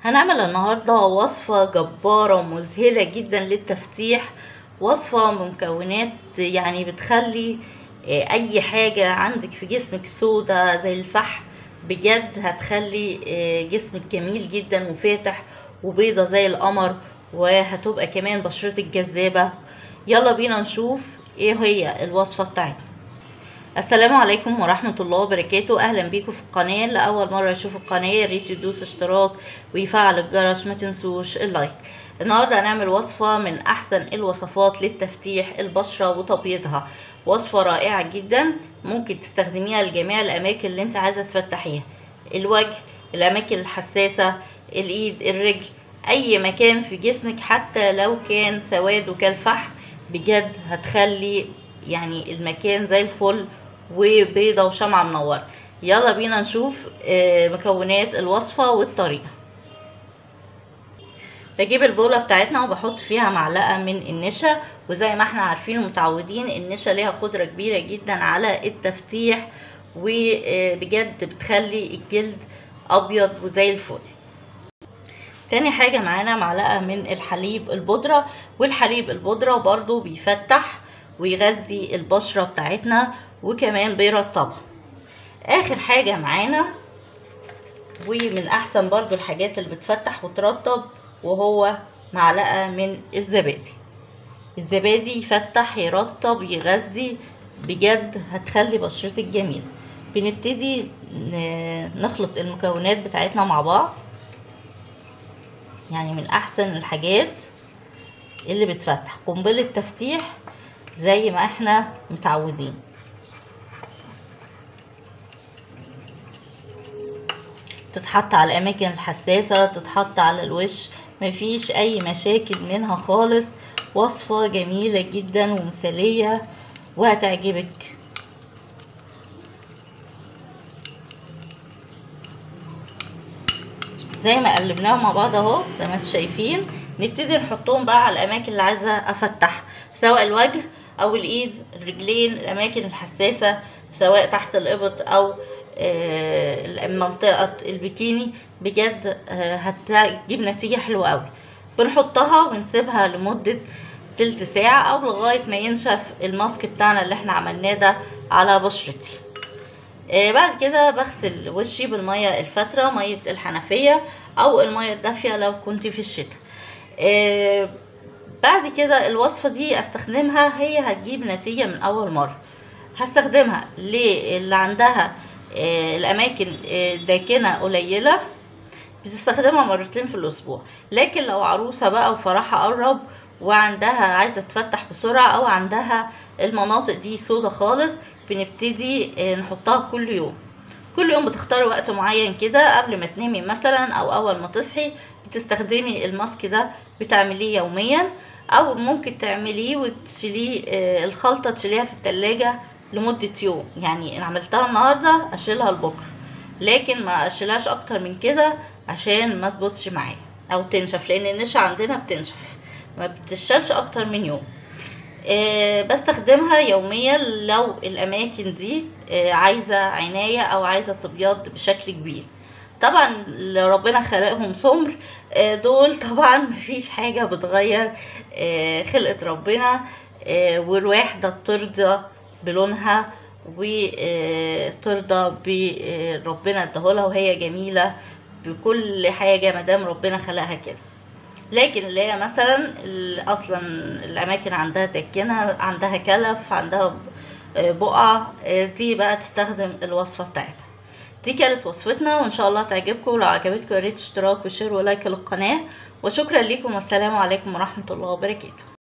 هنعمل النهاردة وصفة جبارة ومذهلة جدا للتفتيح. وصفة بمكونات يعني بتخلي اي حاجة عندك في جسمك سودة زي الفحم بجد هتخلي جسمك جميل جدا وفاتح وبيضة زي القمر، وهتبقى كمان بشرتك جذابة. يلا بينا نشوف ايه هي الوصفة بتاعتنا. السلام عليكم ورحمة الله وبركاته. اهلا بيكم في القناة. لأول مرة يشوف القناة ياريت يدوس اشتراك ويفعل الجرس، ما تنسوش اللايك. النهاردة هنعمل وصفة من احسن الوصفات للتفتيح البشرة وتبييضها. وصفة رائعة جدا ممكن تستخدميها لجميع الاماكن اللي انت عايزة تفتحيها: الوجه، الاماكن الحساسة، الايد، الرجل، اي مكان في جسمك حتى لو كان سواد وكالفحم بجد هتخلي يعني المكان زي الفل وبيضة وشمعة منورة. يلا بينا نشوف مكونات الوصفة والطريقة. بجيب البولة بتاعتنا وبحط فيها معلقة من النشا، وزي ما احنا عارفين ومتعودين النشا ليها قدرة كبيرة جدا على التفتيح وبجد بتخلي الجلد ابيض وزي الفل. تاني حاجة معانا معلقة من الحليب البودرة، والحليب البودرة برضو بيفتح ويغذي البشرة بتاعتنا وكمان بيرطبها. اخر حاجة معانا ومن احسن برضو الحاجات اللي بتفتح وترطب وهو معلقة من الزبادي. الزبادي يفتح يرطب يغذي بجد هتخلي بشرتك جميلة. بنبتدي نخلط المكونات بتاعتنا مع بعض، يعني من احسن الحاجات اللي بتفتح قنبلة تفتيح زي ما احنا متعودين. تتحط على الاماكن الحساسة، تتحط على الوش، مفيش اي مشاكل منها خالص. وصفة جميلة جدا ومثالية وهتعجبك. زي ما قلبناهم مع بعض اهو زي ما انتم شايفين، نبتدي نحطهم بقى على الاماكن اللي عايزة افتحها، سواء الوجه او الايد، الرجلين، الاماكن الحساسة، سواء تحت الابط او منطقة البيكيني. بجد هتجيب نتيجة حلوة قوي. بنحطها ونسيبها لمدة تلت ساعة او لغاية ما ينشف الماسك بتاعنا اللي احنا عملناه ده على بشرتي. بعد كده بغسل وشي بالمية الفترة، مية الحنفية او المية الدافية لو كنت في الشتاء. بعد كده الوصفة دي استخدمها، هي هتجيب نتيجة من اول مرة. هستخدمها اللي عندها الاماكن داكنة قليلة بتستخدمها مرتين في الاسبوع. لكن لو عروسة بقى وفرحها قرب وعندها عايزة تفتح بسرعة او عندها المناطق دي سودة خالص، بنبتدي نحطها كل يوم. كل يوم بتختاري وقت معين كده قبل ما تنامي مثلا او اول ما تصحي، بتستخدمي الماسك ده بتعمليه يوميا، او ممكن تعمليه وتشيليه الخلطة تشيليها في التلاجة لمدة يوم. يعني انا عملتها النهاردة اشيلها لبكرة، لكن ما اشيلهاش اكتر من كده عشان ما تبصش معايا او تنشف، لان النشا عندنا بتنشف ما بتشالش اكتر من يوم. بستخدمها يوميا لو الاماكن دي عايزة عناية او عايزة تبيض بشكل كبير. طبعا اللي ربنا خلقهم سمر دول طبعا مفيش حاجة بتغير خلقة ربنا، والواحدة بترضى بلونها وترضى بربنا اداهولها وهي جميلة بكل حاجة مادام ربنا خلقها كده. لكن اللي هي مثلا اصلا الاماكن عندها دكنة، عندها كلف، عندها بقع، دي بقى تستخدم الوصفة بتاعتها. دي كانت وصفتنا وان شاء الله تعجبكم. لو عجبتكم يا ريت اشتراك وشير ولايك للقناة، وشكرا لكم والسلام عليكم ورحمة الله وبركاته.